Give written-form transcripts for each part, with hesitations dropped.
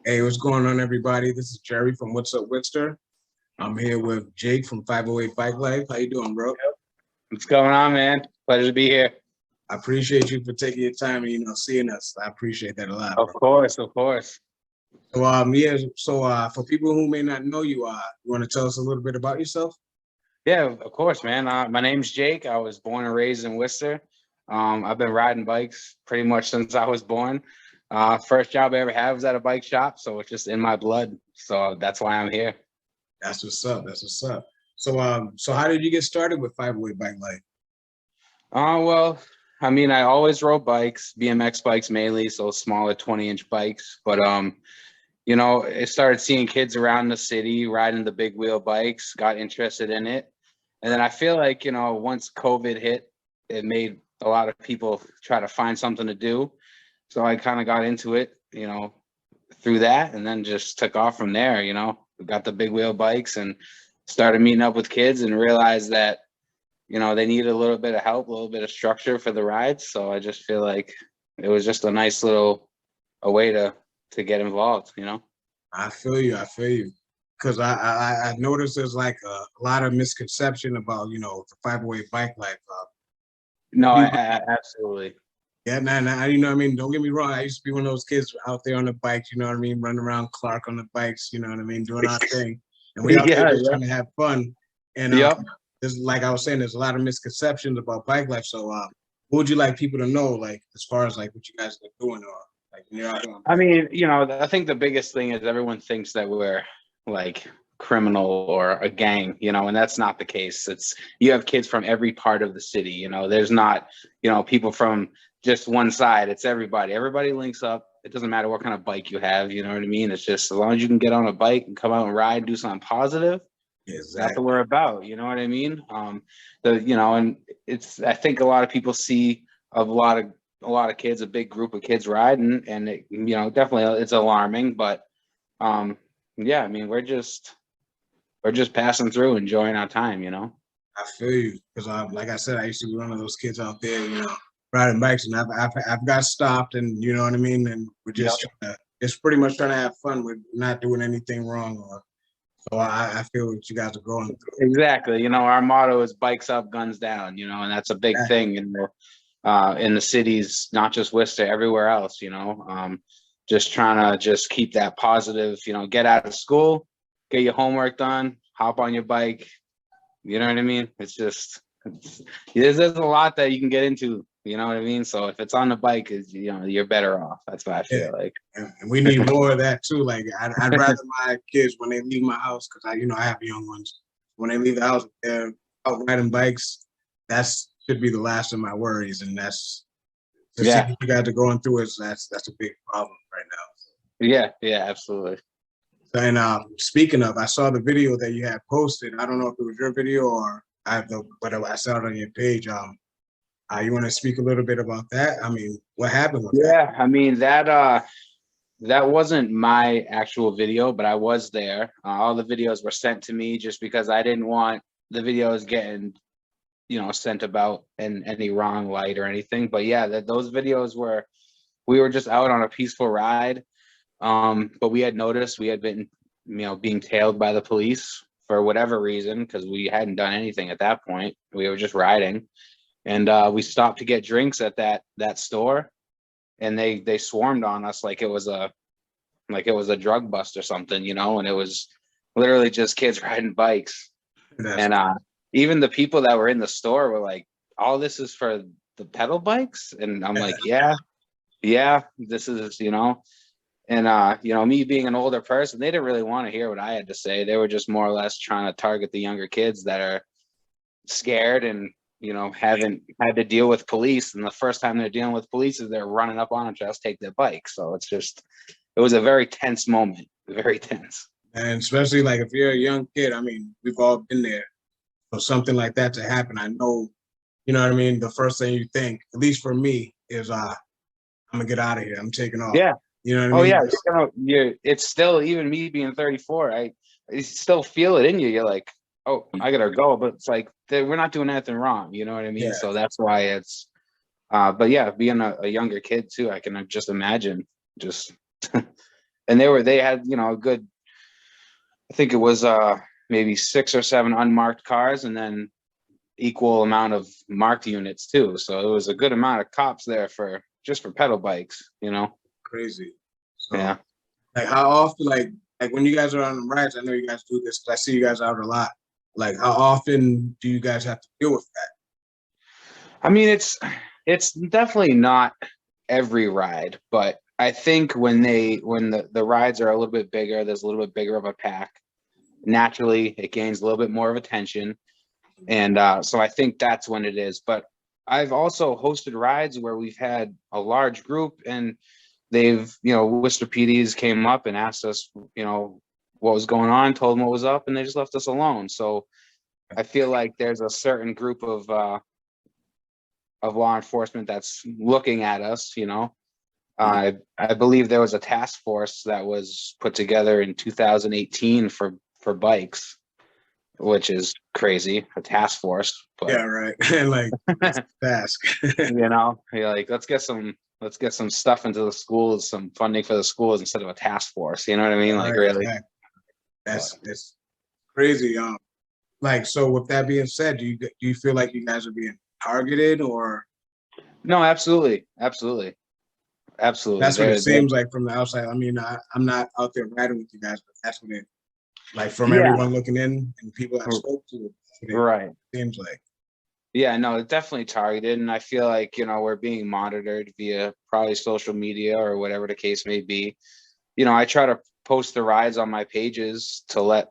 Hey, what's going on, everybody? This is Jerry from What's Up Worcester. I'm here with Jake from 508 Bike Life. How you doing, bro? What's going on, man? Pleasure to be here. I appreciate you for taking your time and seeing us. I appreciate that a lot, Of bro. course, of course. So for people who may not know you, you want to tell us a little bit about yourself? Yeah, of course, man. My name's Jake. I was born and raised in Worcester. I've been riding bikes pretty much since I was born. First job I ever had was at a bike shop, so it's just in my blood. So that's why I'm here. That's what's up. That's what's up. So how did you get started with 508 Bike Life? Well, I mean, I always rode bikes, BMX bikes mainly, so smaller 20-inch bikes. But I started seeing kids around the city riding the big wheel bikes, got interested in it. And then I feel like, once COVID hit, it made a lot of people try to find something to do. So I kind of got into it, through that, and then just took off from there. We got the big wheel bikes and started meeting up with kids and realized that, they needed a little bit of help, a little bit of structure for the rides. So I just feel like it was just a nice a way to get involved, I feel you. Because I noticed there's like a lot of misconception about, the 508 Bike Life. No, absolutely. Yeah, nah, you know what I mean? Don't get me wrong. I used to be one of those kids out there on the bikes, you know what I mean? Running around Clark on the bikes, you know what I mean? Doing our thing. And we out there just trying to have fun. And there's, like I was saying, there's a lot of misconceptions about bike life. So what would you like people to know, like, as far as like what you guys are doing or like, I mean, I think the biggest thing is everyone thinks that we're like criminal or a gang, and that's not the case. You have kids from every part of the city, there's not, people from just one side. It's everybody links up. It doesn't matter what kind of bike you have, you know what I mean? It's just as long as you can get on a bike and come out and ride and do something positive. Exactly. That's what we're about, you know what I mean? And I think a lot of people see a lot of kids, a big group of kids riding, and it, definitely it's alarming, but yeah, I mean, we're just passing through, enjoying our time, I feel you, because like I said, I used to be one of those kids out there, riding bikes, and I've got stopped, and you know what I mean, and we're just it's pretty much trying to have fun. We're not doing anything wrong, so I feel what you guys are going through. Exactly, our motto is bikes up, guns down, and that's a big thing in the cities, not just Worcester, everywhere else, just trying to just keep that positive, get out of school, get your homework done, hop on your bike, you know what I mean? There's a lot that you can get into, you know what I mean? So if it's on the bike, you're better off. That's what I feel like. And we need more of that too. Like I'd rather my kids, when they leave my house, because I have young ones, when they leave the house, they're out riding bikes. That's should be the last of my worries, and that's the thing you guys are going through that's a big problem right now. Yeah, absolutely. And speaking of, I saw the video that you had posted. I don't know if it was your video or but I saw it on your page. You want to speak a little bit about that? I mean, what happened with that? Yeah, I mean that wasn't my actual video, but I was there. All the videos were sent to me just because I didn't want the videos getting sent about in any wrong light or anything. But yeah, those videos we were just out on a peaceful ride. But we had noticed we had been, being tailed by the police for whatever reason, because we hadn't done anything at that point. We were just riding, and we stopped to get drinks at that store, and they swarmed on us like it was a drug bust or something, and it was literally just kids riding bikes. And even the people that were in the store were like, all this is for the pedal bikes? And I'm like, yeah, this is, and me being an older person, they didn't really want to hear what I had to say. They were just more or less trying to target the younger kids that are scared and haven't had to deal with police, and the first time they're dealing with police is they're running up on them to just take their bike. So it was a very tense moment, very tense. And especially like if you're a young kid, I mean, we've all been there. For something like that to happen, I know, you know what I mean? The first thing you think, at least for me, is I'm gonna get out of here. I'm taking off. Yeah. You know what I mean? Yeah. It's still, even me being 34, I still feel it in you. You're like, oh, I gotta go. But it's like, we're not doing anything wrong. You know what I mean? Yeah. So that's why it's, but yeah, being a younger kid too, I can just imagine just and they had, you know, a good, I think it was maybe 6 or 7 unmarked cars, and then equal amount of marked units too. So it was a good amount of cops there for just for pedal bikes, you know. Crazy. So, yeah. Like how often, like when you guys are on the rides, I know you guys do this, but I see you guys out a lot. Like how often do you guys have to deal with that? I mean, it's definitely not every ride, but I think when the rides are a little bit bigger, there's a little bit bigger of a pack. Naturally, it gains a little bit more of attention, and so I think that's when it is. But I've also hosted rides where we've had a large group, and they've, you know, Worcester PDs came up and asked us, you know, what was going on, told them what was up, and they just left us alone. So I feel like there's a certain group of law enforcement that's looking at us, you know. I believe there was a task force that was put together in 2018 for bikes, which is crazy, a task force. But yeah, right. And like task. you know, you're like, let's get some stuff into the schools, some funding for the schools instead of a task force. You know what I mean? Like, right, really? exactly. That's crazy. Like, so with that being said, do you feel like you guys are being targeted, or? No, absolutely. Absolutely. That's what it seems like from the outside. I mean, I'm not out there riding with you guys, but that's what it, like, from everyone looking in and people I spoke to, right, seems like. Yeah, no, it's definitely targeted, and I feel like, you know, we're being monitored via probably social media or whatever the case may be. You know, I try to post the rides on my pages to let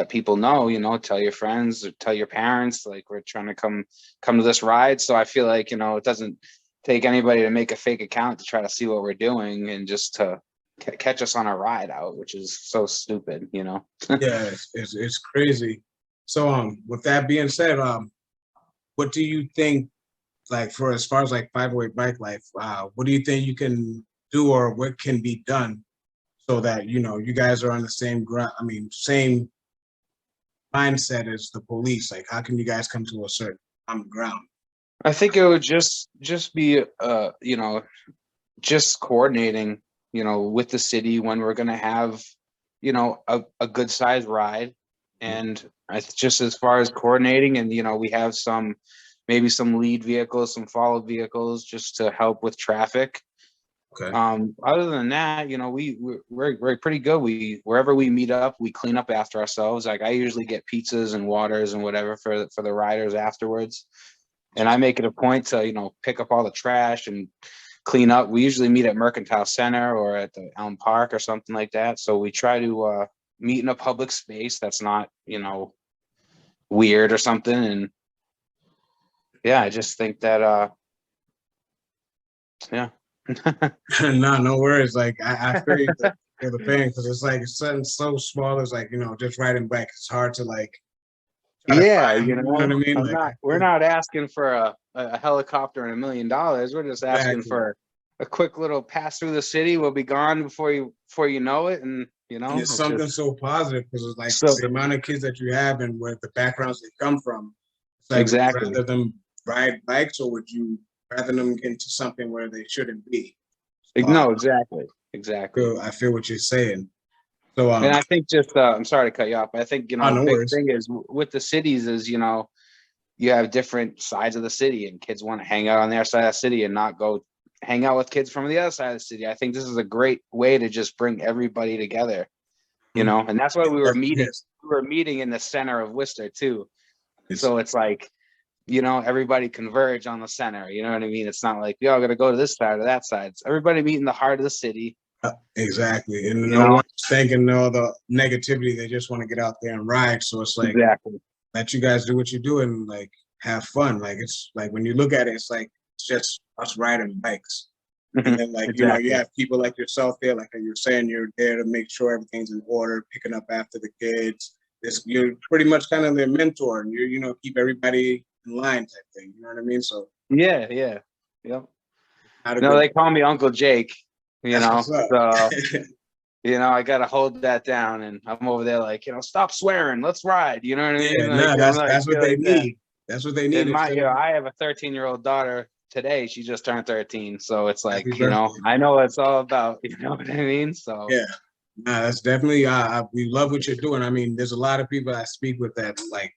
people know, you know, tell your friends or tell your parents, like, we're trying to come to this ride. So I feel like, you know, it doesn't take anybody to make a fake account to try to see what we're doing and just to catch us on a ride out, which is so stupid, you know. Yeah, it's crazy. So with that being said, what do you think, like, for as far as like 508 Bike Life, what do you think you can do, or what can be done so that, you know, you guys are on the same ground, I mean, same mindset as the police? Like, how can you guys come to a certain common ground? I think it would just be you know, just coordinating, you know, with the city when we're going to have, you know, a good sized ride. And just as far as coordinating, and, you know, we have maybe some lead vehicles, some followed vehicles, just to help with traffic. Okay. Other than that, you know, we're pretty good. Wherever we meet up, we clean up after ourselves. Like, I usually get pizzas and waters and whatever for the riders afterwards. And I make it a point to, you know, pick up all the trash and clean up. We usually meet at Mercantile Center or at the Elm Park or something like that. So we try to meet in a public space that's not, you know, weird or something. And yeah, I just think that yeah. No worries. Like, I feel you for the pain, because it's like something so small as, like, you know, just riding bike. It's hard to, like, Yeah, find, you know what I mean? we're not asking for a helicopter and $1 million. We're just asking for a quick little pass through the city. We'll be gone before you know it. And, you know, and it's something so positive, because it's like the amount of kids that you have and where the backgrounds they come from. It's like, exactly. would you rather them ride bikes, or would you rather them get into something where they shouldn't be? No, exactly. I feel what you're saying. So, and I think just, I'm sorry to cut you off, but I think, you know, the big thing is with the cities is, you know, you have different sides of the city, and kids want to hang out on their side of the city and not go hang out with kids from the other side of the city. I think this is a great way to just bring everybody together, you know, and that's why we were meeting. We were meeting in the center of Worcester too. So it's like, you know, everybody converge on the center. You know what I mean? It's not like we all got to go to this side or that side. It's everybody meet in the heart of the city. Exactly. And no one's thinking all the negativity. They just want to get out there and ride. So it's like, let you guys do what you do and, like, have fun. Like, it's like, when you look at it, it's like, it's just us riding bikes. And then, like, you know, you have people like yourself there, like you're saying, you're there to make sure everything's in order, picking up after the kids. You're pretty much kind of their mentor, and you know, keep everybody in line type thing. You know what I mean? So yeah. No, they call me Uncle Jake, you know, so you know, I gotta hold that down, and I'm over there like, you know, stop swearing, let's ride. You know what I mean? Yeah, like, that's what they need. That's what they need. I have a 13-year-old daughter today she just turned 13. So it's like, Happy you know, birthday. I know what it's all about. You know what I mean? So Yeah. Nah, that's definitely, we love what you're doing. I mean, there's a lot of people I speak with that like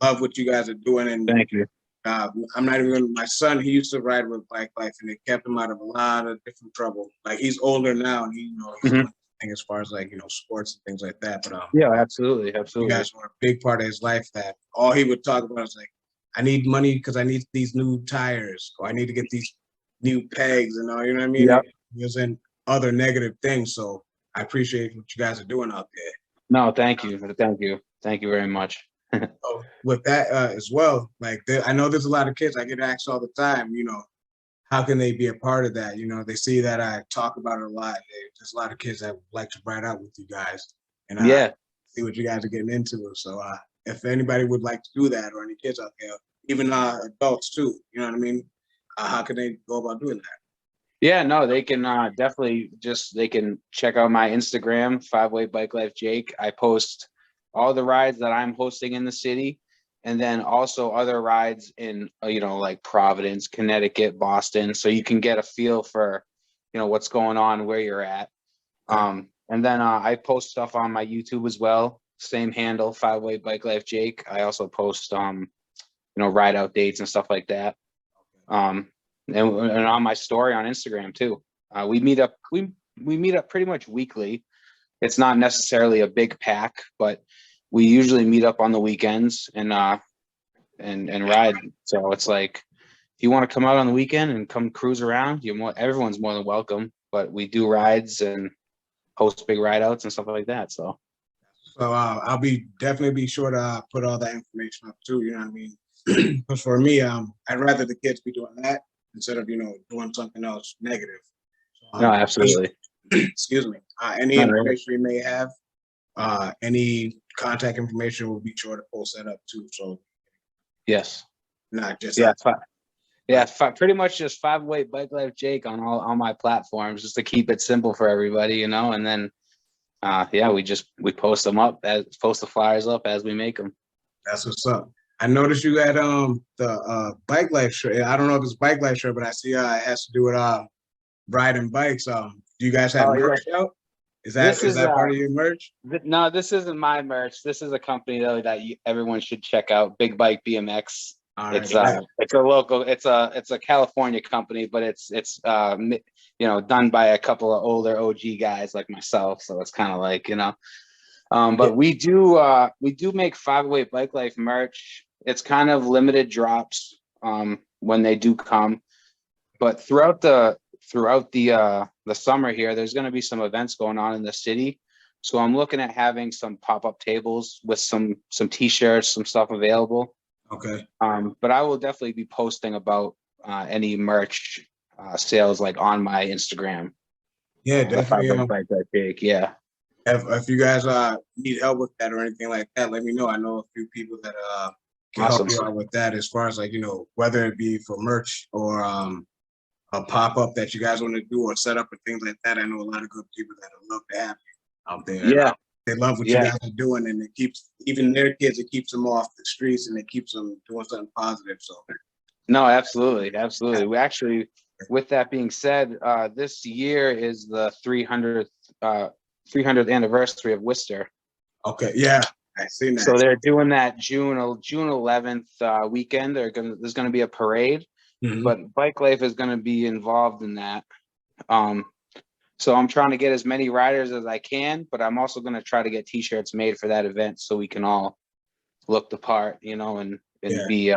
love what you guys are doing. And thank you. I'm not even, my son, he used to ride with Bike Life and it kept him out of a lot of different trouble. Like he's older now and he, you know, he's doing things as far as like, you know, sports and things like that. But yeah, absolutely. you guys were a big part of his life that all he would talk about is like, I need money because I need these new tires or I need to get these new pegs and all, you know what I mean? Yep. It wasn't other negative things. So I appreciate what you guys are doing out there. No, thank you. Thank you. Thank you very much. So with that as well, like I know there's a lot of kids I get asked all the time, you know, how can they be a part of that? You know, they see that I talk about it a lot. There's a lot of kids that would like to ride out with you guys and yeah, see what you guys are getting into. So if anybody would like to do that or any kids out there, even adults too, you know what I mean? How can they go about doing that? yeah, no, they can definitely they can check out my Instagram, 508BikeLifeJake. I post all the rides that I'm hosting in the city, and then also other rides in, you know, like Providence, Connecticut, Boston. So you can get a feel for, you know, what's going on, where you're at. And then I post stuff on my YouTube as well. Same handle, 508BikeLifeJake. I also post, you know, ride out dates and stuff like that. And on my story on Instagram too. We meet up. We meet up pretty much weekly. It's not necessarily a big pack, but we usually meet up on the weekends and ride. So it's like, if you want to come out on the weekend and come cruise around, everyone's more than welcome. But we do rides and host big ride outs and stuff like that. So I'll definitely be sure to put all that information up too. You know what I mean? Because for me, I'd rather the kids be doing that instead of, you know, doing something else negative. So, no, absolutely. Excuse me. Any information you may have, any contact information, will be sure to post that up too. So yes, not just pretty much just 508BikeLifeJake on all my platforms, just to keep it simple for everybody, you know. And then we post them up, post the flyers up as we make them. That's what's up. I noticed you had the Bike Life shirt. I don't know if it's Bike Life shirt, but I see it has to do with riding bikes. Do you guys have merch out? Is that part of your merch? No, this isn't my merch. This is a company though that everyone should check out. Big Bike BMX. It's a local. It's a California company, but it's you know, done by a couple of older OG guys like myself. So it's kind of like, you know. But we do make 508 Bike Life merch. It's kind of limited drops when they do come, but throughout the summer here, there's going to be some events going on in the city. So I'm looking at having some pop-up tables with some t-shirts, some stuff available. Okay. But I will definitely be posting about any merch sales like on my Instagram. Yeah, definitely. Bike Life Jake. Yeah. If you guys need help with that or anything like that, let me know. I know a few people that can help you out with that, as far as like, you know, whether it be for merch or a pop-up that you guys want to do or set up and things like that. I know a lot of good people that would love to have you out there. Yeah. They love what you guys are doing, and it keeps even their kids, it keeps them off the streets and it keeps them doing something positive. So no, absolutely. We actually, with that being said, this year is the 300th anniversary of Worcester. Okay, yeah, I seen that. So they're doing that June 11th weekend. There's gonna be a parade, but Bike Life is gonna be involved in that. So I'm trying to get as many riders as I can, but I'm also gonna try to get t-shirts made for that event so we can all look the part, you know, and be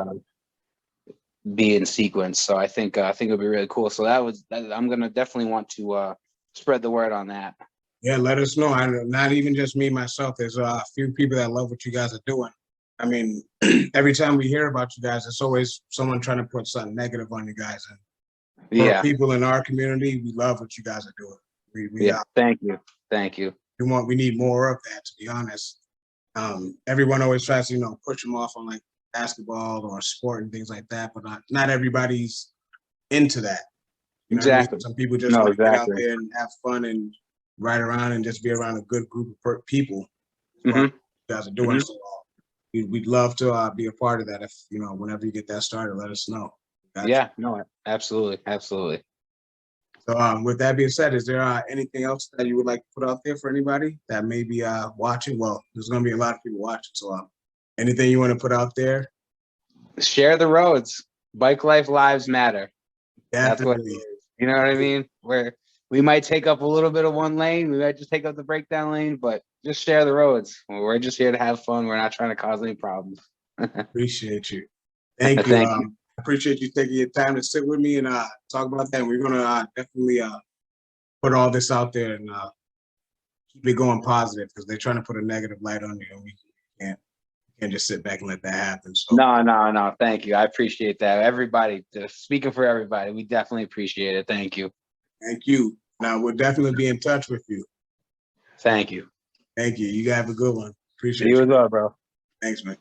in sequence. So I think it'll be really cool. So I'm gonna definitely want to spread the word on that. Yeah, let us know. Not even just me, myself. There's a few people that love what you guys are doing. I mean, every time we hear about you guys, it's always someone trying to put something negative on you guys. And for people in our community, we love what you guys are doing. Thank you. We need more of that, to be honest. Everyone always tries to, you know, push them off on like basketball or sport and things like that, but not everybody's into that. You know what I mean? Some people just want to get out there and have fun and ride around and just be around a good group of people. You guys are doing so. We'd love to be a part of that. If, you know, whenever you get that started, let us know. Gotcha. Yeah, no, absolutely, absolutely. So with that being said, is there anything else that you would like to put out there for anybody that may be watching? Well, there's going to be a lot of people watching. So anything you want to put out there? Share the roads. Bike life lives matter. That's what it Definitely. is. You know what I mean? Where we might take up a little bit of one lane, we might just take up the breakdown lane, but just share the roads. We're just here to have fun. We're not trying to cause any problems. Appreciate you. Thank you. Thank you. I appreciate you taking your time to sit with me and talk about that. We're gonna definitely put all this out there and keep it going positive because they're trying to put a negative light on you, and we can't just sit back and let that happen. So No. Thank you. I appreciate that. Everybody, speaking for everybody, we definitely appreciate it. Thank you. thank you. Now we'll definitely be in touch with you. Thank you. Thank you. You have a good one. Appreciate You you. as well, bro. Thanks, man.